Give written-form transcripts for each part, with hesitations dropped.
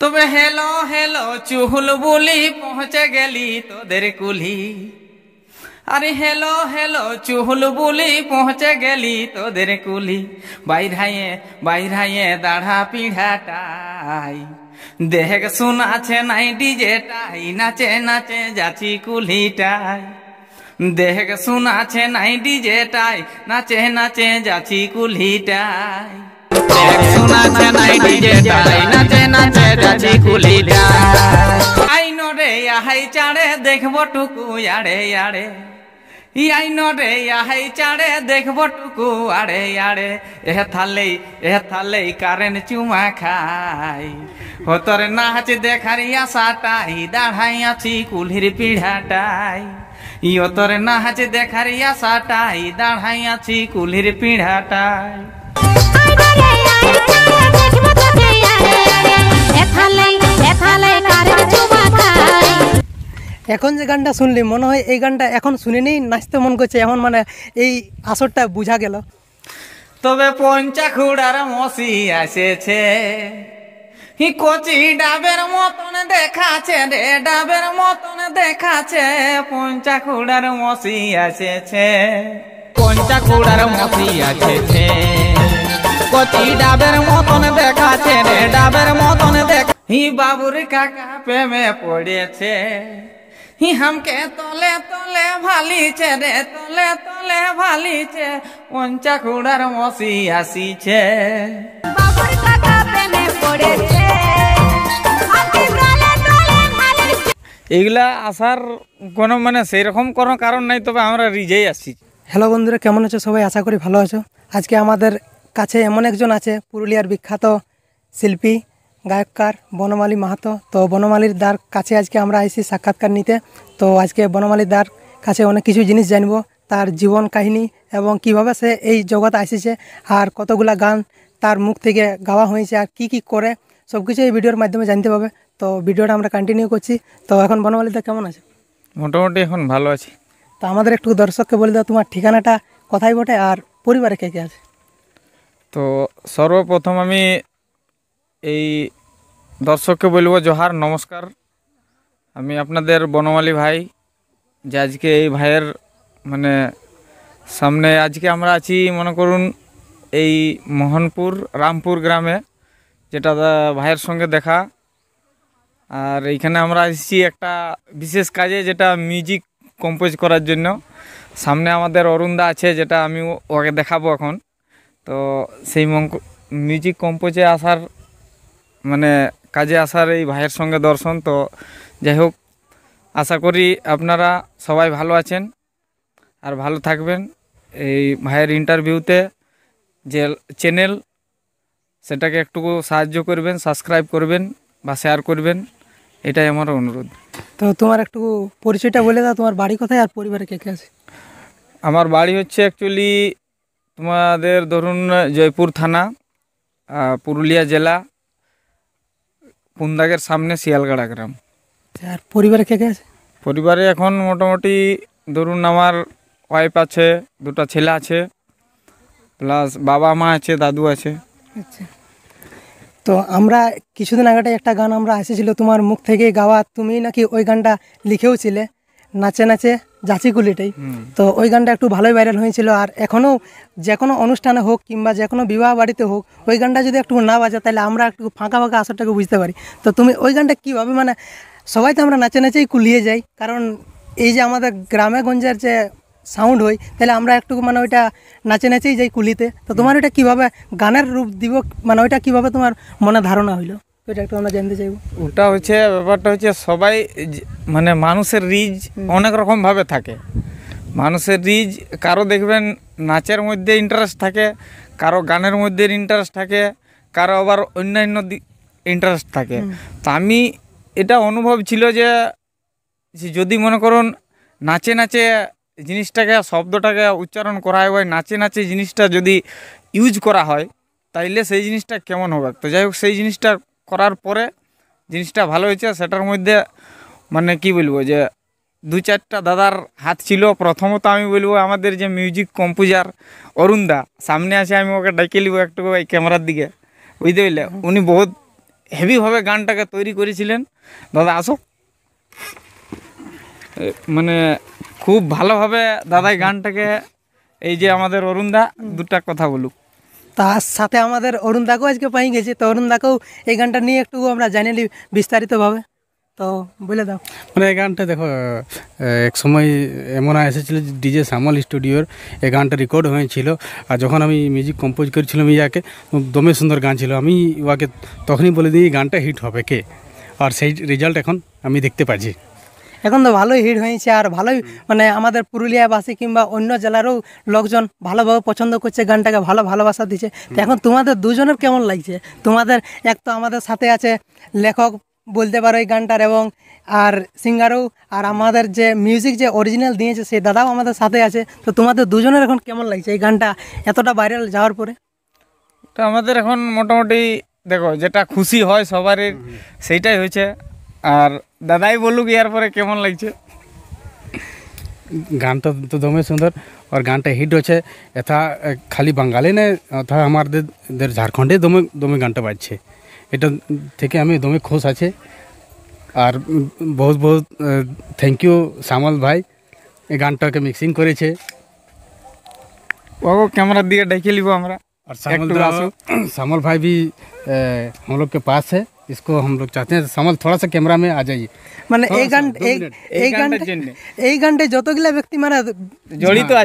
তবে hello hello চুহুল বুলি পৌঁছে গেলি তোদের কুলি। আরে হেলো হেলো চুহুল বুলি পৌঁছে গেলি তোদের কুলি। বাইরাইয়ে দাঢ়া পিঢ়াটাই দেখ শোনাছে নাই ডিজেটাই, নাচে নাচে যাচ্ছি কুলিটাই। দেখ শোনাছে নাই ডিজেটাই, নাচে নাচে যাচ্ছি কুলিটাই। দেখ শোনাছে নাই ডিজেটাই, নাচে নাচে যাচ্ছি কুলিটাই। আইন রে আহাই চাড়ে দেখবো টুকু আড়ে আড়ে। আইন রে আহাই চাড়ে দেখবো টুকু আড়ে আড়ে। এ থালেই কারেন্ট চুমা খাই। তোর নাচ দেখার আশাটাই দাঁড়াই আছি কুলির পিঢ়াটাই। তোর নাচ দেখার আশাটাই দাঁড়াই আছি কুলির পিঢ়াটাই। এখন যে গানটা শুনলি মনে হয় এই গানটা এখন শুনে নাচতে মন করছে, এখন মানে এই আসরটা বুঝা গেল। তবে পঞ্চাখুড়ার মসি আসেছে, কচি ডাবের মতন দেখাছে রে, ডাবের মতন দেখাছে। পঞ্চাখুড়ার মসি আসেছে, পঞ্চাখুড়ার মসি আসেছে। কচি ডাবের মতন দেখাছে রে, ডাবের মতন দেখা। বাবুর কাকা প্রেমে পড়েছে, হামকে তলে তলে ভালিছে রে, তলে তলে ভালিছে। পঞ্চাখুড়ার মসি আসিছে। বাবুর কাকা প্রেমে পড়েছে। এগুলা আসার কোনো মানে সেইরকম কোনো কারণ নাই, তবে আমরা রিজেই আসছি। হ্যালো বন্ধুরা, কেমন আছো সবাই? আশা করি ভালো আছো। আজকে আমাদের কাছে এমন একজন আছে, পুরুলিয়ার বিখ্যাত শিল্পী গায়ককার বনমালী মাহাতো। তো বনমালীর দার কাছে আজকে আমরা এসেছি সাক্ষাৎকার নিতে। তো আজকে বনমালীর দার কাছে অনেক কিছু জিনিস জানবো, তার জীবন কাহিনী এবং কিভাবে সে এই জগতে এসেছে, আর কতগুলা গান তার মুখ থেকে গাওয়া হয়েছে, আর কি কি করে সব কিছু এই ভিডিওর মাধ্যমে জানতে পাবে। তো ভিডিওটা আমরা কন্টিনিউ করছি। তো এখন বনমালী দা কেমন আছে? মোটামুটি এখন ভালো আছি। তো আমাদের একটু দর্শককে বলে দাও তোমার ঠিকানাটা কোথায় বটে, আর পরিবারে কে কে আছে? তো সর্বপ্রথম আমি এই দর্শককে বলবো জোহার, নমস্কার। আমি আপনাদের বনমালী ভাই, যে আজকে এই ভাইয়ের মানে সামনে আজকে আমরা আছি মনে করুন এই মোহনপুর রামপুর গ্রামে, যেটা ভাইয়ের সঙ্গে দেখা। আর এইখানে আমরা এসেছি একটা বিশেষ কাজে, যেটা মিউজিক কম্পোজ করার জন্য। সামনে আমাদের অরুণদা আছে, যেটা আমি ওকে দেখাবো এখন। তো সেই মিউজিক কম্পোজে আসার মানে কাজে আসার এই ভাইয়ের সঙ্গে দর্শন। তো যাই হোক, আশা করি আপনারা সবাই ভালো আছেন আর ভালো থাকবেন। এই ভাইয়ের ইন্টারভিউতে যে চ্যানেল, সেটাকে একটু সাহায্য করবেন, সাবস্ক্রাইব করবেন বা শেয়ার করবেন, এটাই আমার অনুরোধ। তো তোমার একটু পরিচয়টা বলে দাও, তোমার বাড়ি কোথায় আর পরিবারে কে কে আছে? আমার বাড়ি হচ্ছে অ্যাকচুয়ালি তোমাদের ধরুন জয়পুর থানা, পুরুলিয়া জেলা, কুন্দাগের সামনে শিয়ালগাড়া গ্রাম। আর পরিবারে কে কে আছে? পরিবারে এখন মোটামুটি ধরুন আমার ওয়াইফ আছে, দুটো ছেলে আছে, প্লাস বাবা মা আছে, দাদু আছে। আচ্ছা, তো আমরা কিছুদিন আগে একটা গান আমরা এসেছিল তোমার মুখ থেকে গাওয়া, তুমি নাকি ওই গানটা লিখেও ছিলে, নাচে নাচে যাচি কুলিটাই। তো ওই গানটা একটু ভালোই ভাইরাল হয়েছিল, আর এখনও যে কোনো অনুষ্ঠানে হোক কিংবা যে কোনো বিবাহ বাড়িতে হোক, ওই গানটা যদি একটু না বাজে তাহলে আমরা একটু ফাঁকা ফাঁকা আসরটাকে বুঝতে পারি। তো তুমি ওই গানটা কীভাবে, মানে সবাই তো আমরা নাচে নাচেই কুলিয়ে যাই, কারণ এই যে আমাদের গ্রামে গঞ্জের যে সাউন্ড হয়, তাহলে আমরা একটু মানে ওইটা নাচে নাচেই যাই কুলিতে। তো তোমার ওইটা কীভাবে গানের রূপ দিব, মানে ওইটা কীভাবে তোমার মনে ধারণা হইলো, ওইটা একটু আমরা জানতে চাইবো। ওটা হচ্ছে ব্যাপারটা হচ্ছে সবাই মানে মানুষের রিজ অনেক রকমভাবে থাকে। মানুষের রিজ কারো দেখবেন নাচের মধ্যে ইন্টারেস্ট থাকে, কারো গানের মধ্যে ইন্টারেস্ট থাকে, কারো আবার অন্যান্য ইন্টারেস্ট থাকে। তো আমি এটা অনুভব ছিল যে যদি মনে করুন নাচে নাচে জিনিসটাকে, শব্দটাকে উচ্চারণ করা হয়, নাচে নাচে জিনিসটা যদি ইউজ করা হয়, তাইলে সেই জিনিসটা কেমন হবে। তো যাই হোক, সেই জিনিসটা করার পরে জিনিসটা ভালো হয়েছে। সেটার মধ্যে মানে কি বলবো, যে দু চারটা দাদার হাত ছিল। প্রথমত আমি বলবো আমাদের যে মিউজিক কম্পোজার অরুণদা, সামনে আছে, আমি ওকে ডেকে নিব একটু এই ক্যামেরার দিকে, বুঝতে পারলে। উনি বহুত হেভিভাবে গানটাকে তৈরি করেছিলেন। দাদা আসো। মানে খুব ভালোভাবে দাদাই গানটাকে, এই যে আমাদের অরুণদা দুটা কথা বলুক। তার সাথে আমাদের অরুণদাকেও আজকে পাই গেছি, তো অরুণদাকেও এই গানটা নিয়ে একটু আমরা জানি নিই বিস্তারিতভাবে, তো বলে দাও। মানে এই গানটা দেখো এক সময় এমন এসেছিল ডিজে শ্যামল স্টুডিওর এই গানটা রেকর্ড হয়েছিল। আর যখন আমি মিউজিক কম্পোজ করেছিলাম ইয়াকে, দমে সুন্দর গান ছিল। আমি ওকে তখনই বলে দিই এই গানটা হিট হবে কে, আর সেই রেজাল্ট এখন আমি দেখতে পাচ্ছি। এখন তো ভালোই হিট হয়েছে, আর ভালোই মানে আমাদের পুরুলিয়াবাসী কিংবা অন্য জেলারও লোকজন ভালোভাবে পছন্দ করছে গানটাকে, ভালো ভালোবাসা দিচ্ছে। তো এখন তোমাদের দুজনের কেমন লাগছে? তোমাদের এক তো আমাদের সাথে আছে লেখক বলতে পারো এই গানটার, এবং আর সিঙ্গারও, আর আমাদের যে মিউজিক যে অরিজিনাল দিয়েছে সেই দাদাও আমাদের সাথে আছে। তো তোমাদের দুজনের এখন কেমন লাগছে এই গানটা এতটা ভাইরাল যাওয়ার পরে? তো আমাদের এখন মোটামুটি দেখো যেটা খুশি হয় সবারই সেইটাই হয়েছে। আর দাদাই বলুক ইয়ার পরে কেমন লাগছে। গানটা তো দমে সুন্দর, আর গানটা হিট হচ্ছে। এটা খালি বাঙালি না, অথা আমাদের ঝাড়খণ্ডে দমে দমে গানটা বাজছে। এটা থেকে আমি দমে খুশ আছে। আর বহুত বহুত থ্যাংক ইউ শ্যামল ভাই, এই গানটাকে মিক্সিং করেছে। ও कैमरा दिए डेखे लिबो हमरा। और श्यामल भाई भी हम लोग के पास है। इसको हम लोग चाहते हैं श्यामल थोड़ा सा कैमरा में आ जाइए। মানে এই গানটা যতগুলা ব্যক্তি মানে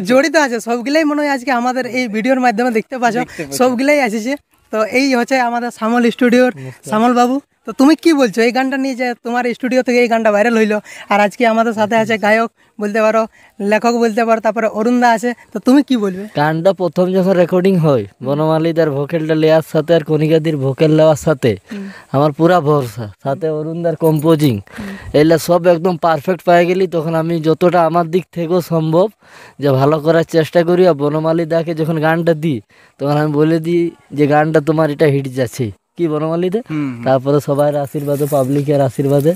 জড়িত আছে সবগুলাই মনে হয় আজকে আমাদের এই ভিডিওর মাধ্যমে দেখতে পাচ্ছ, সবগুলাই আসছে। তো এই হচ্ছে আমাদের শ্যামল স্টুডিওর শ্যামল বাবু। তো তুমি কি বলছো এই গানটা নিয়ে, যে তোমার স্টুডিও থেকে এই গানটা ভাইরাল হইলো, আর আজকে আমাদের সাথে আছে গায়ক বলতে পারো, লেখক বলতে পারো, তারপরে অরুণদা আছে। তো তুমি কি বলবে? গানটা প্রথম যখন রেকর্ডিং হয় বনমালীদার ভোকেলটা লেয়ার সাথে আর কণিকাদির ভোকেল নেওয়ার সাথে আমার পুরা ভরসা, সাথে অরুণদার কম্পোজিং, এগুলা সব একদম পারফেক্ট পেয়ে গেলি। তখন আমি যতটা আমার দিক থেকেও সম্ভব যে ভালো করার চেষ্টা করি। আর বনমালীদাকে যখন গানটা দিই তখন আমি বলে দিই যে গানটা তোমার এটা হিট যাচ্ছে কি বনমালীদা। তারপরে সবার আশীর্বাদে, পাবলিকের আশীর্বাদে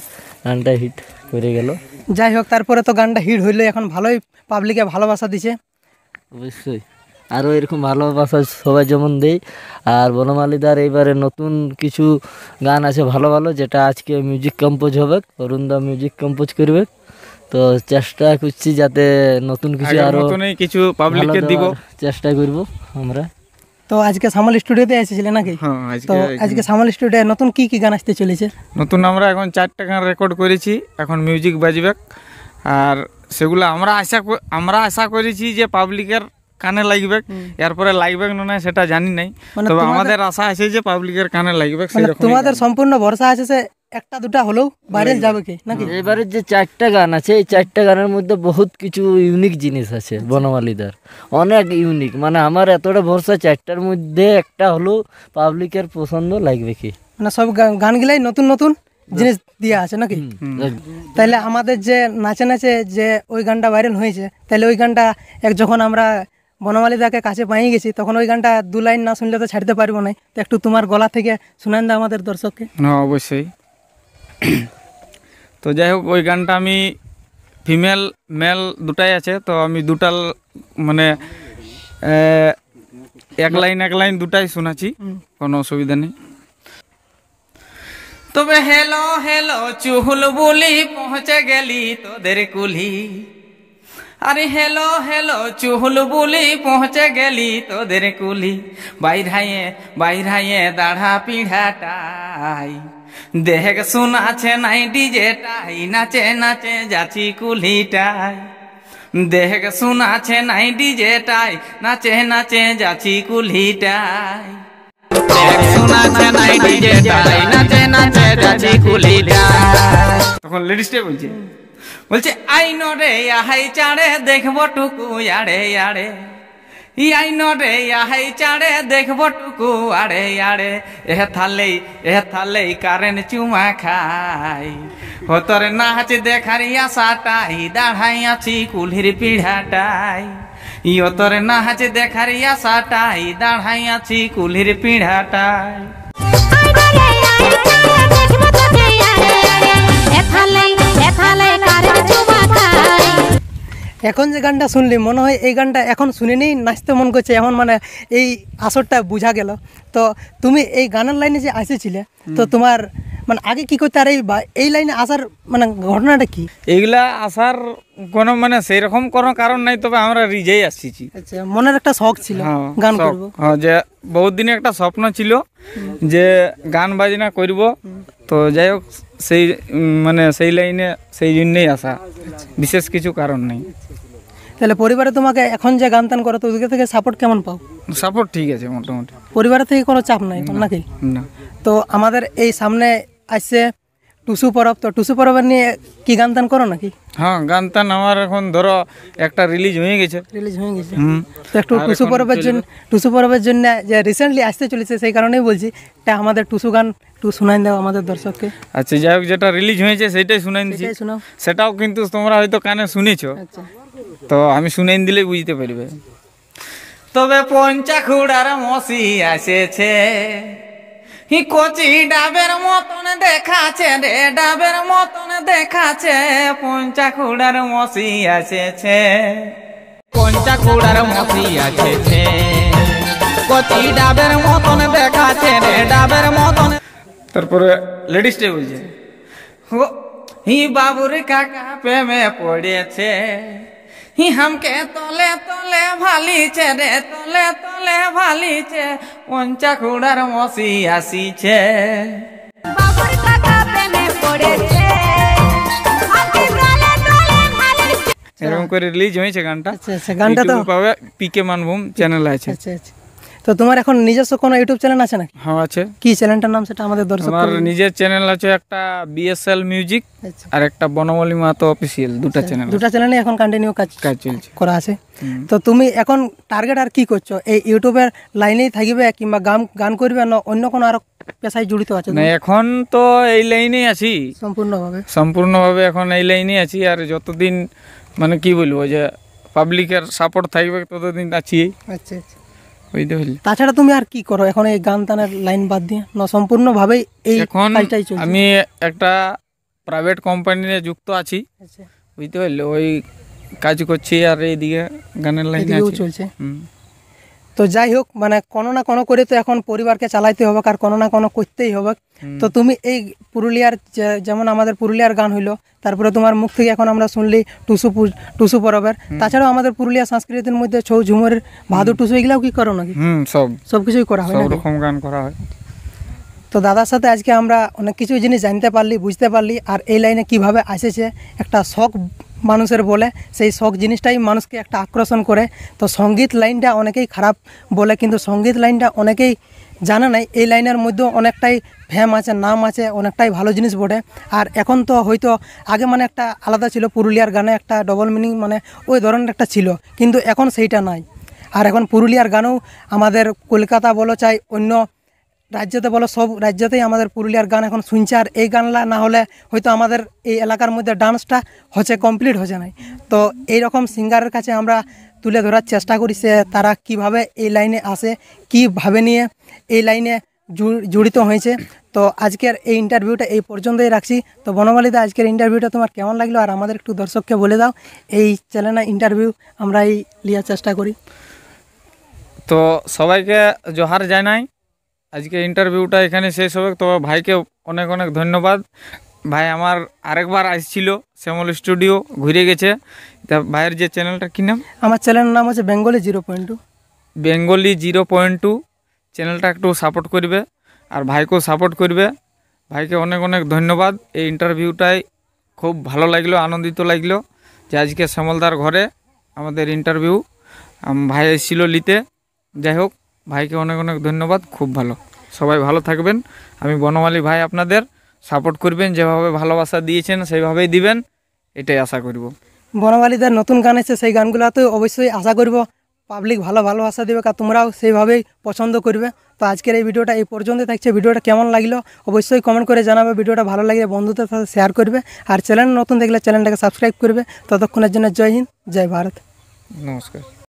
গানটা হিট করে গেল। যাই হোক, তারপরে তো গানটা হিট হইলো, এখন ভালোই পাবলিকে ভালোবাসা দিছে। অবশ্যই আরও এরকম ভালোবাসা সবাই যেমন দেয়। আর বনমালীদার এইবারে নতুন কিছু গান আছে ভালো ভালো, যেটা আজকে মিউজিক কম্পোজ হবে, অরুণদা মিউজিক কম্পোজ করবে। তো চেষ্টা করছি যাতে নতুন কিছু আরও কিছু পাবলিককে দিব, চেষ্টা করব আমরা। তো আজকে শ্যামল স্টুডিওতে এসেছিলে নাকি? তো আজকে শ্যামল স্টুডিওতে নতুন কি কি গান আসতে চলেছে? নতুন আমরা এখন 4টা গান রেকর্ড করেছি, এখন মিউজিক বাজবে। আর সেগুলো আমরা আশা করেছি যে পাবলিকের কানে লাগবে, এরপরে লাগবে না সেটা জানি নাই, তবে আমাদের আশা আছে যে পাবলিকের কানে লাগবে। তোমাদের সম্পূর্ণ ভরসা আছে যে একটা দুটা হলেও ভাইরাল যাবে কি নাকি? এবারে যে 4টা গান আছে, এই 4টা গানের মধ্যে বহুত কিছু ইউনিক জিনিস আছে বনমালীদার, অনেক ইউনিক। মানে আমার এতটা ভরসা 4টার মধ্যে একটা হলেও পাবলিকের পছন্দ লাগবে কি। মানে সব গানগুলাই নতুন নতুন জিনিস দিয়া আছে নাকি? তাহলে আমাদের যে নাচে নাচে যে ওই গানটা ভাইরাল হয়েছে, তাহলে ওই গানটা যখন আমরা বনমালীদাকে কাছে পাই গেছি তখন ওই গানটা 2 লাইন না শুনলে তো ছাড়তে পারবো না। তো একটু তোমার গলা থেকে শুনান দাও আমাদের দর্শককে। হ্যাঁ অবশ্যই। তো যাই হোক, ওই গানটা আমি ফিমেল মেল দুটাই আছে, তো আমি দুটা মানে এক লাইন দুটাই শোনাচ্ছি, কোনো অসুবিধা নেই। তবে হেলো হেলো চুহুল বুলি পৌঁছে গেলি তোদের কুলি, আরে হেলো হেলো চুহুল বুলি পৌঁছে গেলি তোদের কুলি, বাইরাইয়ে দাঢ়া পিঢ়াটাই দেখ শোনাছে নাই ডিজেটাই, নাচে নাচে যাচ্ছি কুলিটাই, দেখ শোনাছে নাই ডিজেটাই, নাচে নাচে যাচ্ছি কুলিটাই, দেখ শোনাছে নাই ডিজেটাই, নাচে নাচে যাচ্ছি কুলিটাই। তখন লেডিসটাই বলছে আইন রে আহাই চাড়ে দেখবো টুকু আড়ে আড়ে, আইন রে আহাই চাড়ে দেখবো টুকু আড়ে আড়ে, এ থালেই কারেন্ট চুমা খাই, হতরে নাচ দেখার আশাটাই দাঁড়াই আছি কুলির পিঢ়াটাই, ইয়তরে নাচ দেখার আশাটাই দাঁড়াই আছি কুলির পিঢ়াটাই। এখন যে গানটা শুনলি মনে হয় এই গানটা এখন শুনে নাচতে মন করছে, এমন মানে এই আসরটা বোঝা গেল। তো তুমি এই গানের লাইনে যে এসেছিলে, তো তোমার মানে আগে কি করতে, আর এই লাইনে আসার মানে ঘটনাটা কি? এইগুলা আসার কোনো মানে সেই রকম কোনো কারণ নাই, তবে আমরা রিজেই আসছি। আচ্ছা, মনের একটা শখ ছিল গান করব। হ্যাঁ, যে বহুত দিনে একটা স্বপ্ন ছিল যে গান বাজনা করব। তো যাই হোক, সেই মানে সেই লাইনে সেই জন্যই আসা, বিশেষ কিছু কারণ নেই। তাহলে পরিবারে তোমাকে এখন যে গান টান করো, তো ওদিকে থেকে সাপোর্ট কেমন পাও? সাপোর্ট ঠিক আছে মোটামুটি, পরিবারের থেকে কোনো চাপ নাই নাকি? না। তো আমাদের এই সামনে আসছে টুসু পরব, তো টুসু পরবের নিয়ে কি গান টান করো নাকি? হ্যাঁ, গান টান আমার এখন ধরো একটা রিলিজ হয়ে গেছে। তো একটু টুসু পরবের জন্য যে রিসেন্টলি আসতে চলেছে, সেই কারণেই বলছি তা আমাদের টুসু গান একটু শোনাই দাও আমাদের দর্শককে। আচ্ছা, যাই হোক, যেটা রিলিজ হয়েছে সেটাই শুনাই দিচ্ছি। শোনাও। সেটাও কিন্তু তোমরা হয়তো কানে শুনেছো, আচ্ছা, তো আমি শুনাই দিলেই বুঝতে পারবে। তবে পঞ্চাখুড়ার মসি আসেছে, কচি ডাবের মতন দেখাছে রে, ডাবের মতন দেখাছে, পঞ্চাখুড়ার মসি আসেছে, পঞ্চাখুড়ার মসি আসেছে, কচি ডাবের মতন দেখাছে রে, ডাবের মতন। তারপরে লেডিসটাই বলছে, হি বাবুর কাকা প্রেমে পড়েছে, হি হামকে তলে তলে ভালিছে রে, তলে তলে ভালিছে, পঞ্চাখুড়ার মসি আসিছে। বাবুর কাকা প্রেমে পড়েছে, হাতি তলে তলে ভালিছে। এরকম করে রিলিজ হয়েছে গানটা। আচ্ছা, আচ্ছা, গানটা তো পাবে পিকে মানভূম চ্যানেল আছে। আচ্ছা আচ্ছা। তো তোমার এখন নিজস্ব কোনো ইউটিউব চ্যানেল আছে নাকি? হ্যাঁ আছে। কি চ্যানেলটার নাম সেটা আমাদের দর্শক? আমার নিজের চ্যানেল আছে, একটা বিএসএল মিউজিক আচ্ছা, আর একটা বনমালী মাহাতো অফিসিয়াল, দুটো চ্যানেল। দুটা চ্যানেলে এখন কন্টিনিউ কাজ চলছে করা আছে। তো তুমি এখন টার্গেট আর কি করছো? এই ইউটিউবের লাইনেই থাকবে কিংবা গান করবে না অন্য কোনো আরো পেশায় জড়িত আছে? না, এখন তো এই লাইনেই আছি সম্পূর্ণভাবে, এখন এই লাইনেই আছি। আর যতদিন মানে কি বলবো, যে পাবলিকের সাপোর্ট থাকবে ততদিন আছি। আচ্ছা আচ্ছা। বুঝতে পারলি? তাছাড়া তুমি আর কি করো এখন এই গান টানের লাইন বাদ দিয়ে? না সম্পূর্ণভাবেই এই এখন কাজটাই চলছে? আমি একটা প্রাইভেট কোম্পানিতে যুক্ত আছি, আচ্ছা, বুঝতে পারলে, ওই কাজ করছি আর এইদিকে গানের লাইনে এদিকেও আছি। চলছে। তো যাই হোক, মানে কোনো না কোনো করে তো এখন পরিবারকে চালাইতে হবে, আর কোনো না কোনো করতেই হবে। তো তুমি এই পুরুলিয়ার যেমন আমাদের পুরুলিয়ার গান হইলো, তারপরে তোমার মুখ থেকে এখন আমরা শুনলি টুসু পরবের, তাছাড়াও আমাদের পুরুলিয়া সংস্কৃতির মধ্যে ছৌ ঝুমুরের ভাদু টুসু এগুলাও কি করো নাকি? সব কিছুই করা হয়, সব রকম গান করা হয়। তো দাদার সাথে আজকে আমরা অনেক কিছু জিনিস জানতে পারলি, বুঝতে পারলি, আর এই লাইনে কিভাবে আসেছে একটা শখ মানুষের বলে, সেই শখ জিনিসটাই মানুষকে একটা আকর্ষণ করে। তো সঙ্গীত লাইনটা অনেকেই খারাপ বলে, কিন্তু সঙ্গীত লাইনটা অনেকেই জানে নাই, এই লাইনের মধ্যেও অনেকটাই ফেম আছে, নাম আছে, অনেকটাই ভালো জিনিস বটে। আর এখন তো হয়তো আগে মানে একটা আলাদা ছিল, পুরুলিয়ার গানে একটা ডবল মিনিং মানে ওই ধরনের একটা ছিল, কিন্তু এখন সেইটা নাই। আর এখন পুরুলিয়ার গানেও আমাদের কলকাতা বলো চাই অন্য রাজ্যতে বলো, সব রাজ্যতেই আমাদের পুরুলিয়ার গান এখন শুনছে। আর এই গানলা না হলে হয়তো আমাদের এই এলাকার মধ্যে ডান্সটা হচ্ছে কমপ্লিট হচ্ছে নাই। তো এইরকম সিঙ্গারের কাছে আমরা তুলে ধরার চেষ্টা করি সে তারা কিভাবে এই লাইনে আসে, কীভাবে নিয়ে এই লাইনে জড়িত হয়েছে। তো আজকের এই ইন্টারভিউটা এই পর্যন্তই রাখছি। তো বনমালীদা, আজকের ইন্টারভিউটা তোমার কেমন লাগলো, আর আমাদের একটু দর্শককে বলে দাও এই চ্যানেলে ইন্টারভিউ আমরা এই নেওয়ার চেষ্টা করি। তো সবাইকে জোহার জানাই। আজকে ইন্টারভিউটা এখানে শেষ হবে। তো ভাইকে অনেক অনেক ধন্যবাদ। ভাই আমার আরেকবার আসছিল শ্যামল স্টুডিও, ঘুরে গেছে। তা ভাইয়ের যে চ্যানেলটা কী নাম? আমার চ্যানেলের নাম হচ্ছে বেঙ্গলি 0.2। বেঙ্গলি 0.2 চ্যানেলটা একটু সাপোর্ট করবে, আর ভাইকেও সাপোর্ট করবে। ভাইকে অনেক অনেক ধন্যবাদ। এই ইন্টারভিউটাই খুব ভালো লাগলো, আনন্দিত লাগলো যে আজকে শ্যামলদার ঘরে আমাদের ইন্টারভিউ ভাই এসেছিল নিতে। যাই হোক, ভাইকে অনেক অনেক ধন্যবাদ, খুব ভালো। সবাই ভালো থাকবেন। আমি বনমালী ভাই, আপনাদের সাপোর্ট করবেন, যেভাবে ভালোবাসা দিয়েছেন সেইভাবেই দিবেন, এটাই আশা করব। বনমালীদের নতুন গান এসে সেই গানগুলোতে অবশ্যই আশা করব পাবলিক ভালোবাসা দেবে, আর তোমরাও সেইভাবেই পছন্দ করবে। তো আজকের এই ভিডিওটা এই পর্যন্ত থাকছে। ভিডিওটা কেমন লাগলো অবশ্যই কমেন্ট করে জানাবে। ভিডিওটা ভালো লাগলে বন্ধুদের সাথে শেয়ার করবে, আর চ্যানেল নতুন দেখলে চ্যানেলটাকে সাবস্ক্রাইব করবে। ততক্ষণের জন্য জয় হিন্দ, জয় ভারত, নমস্কার।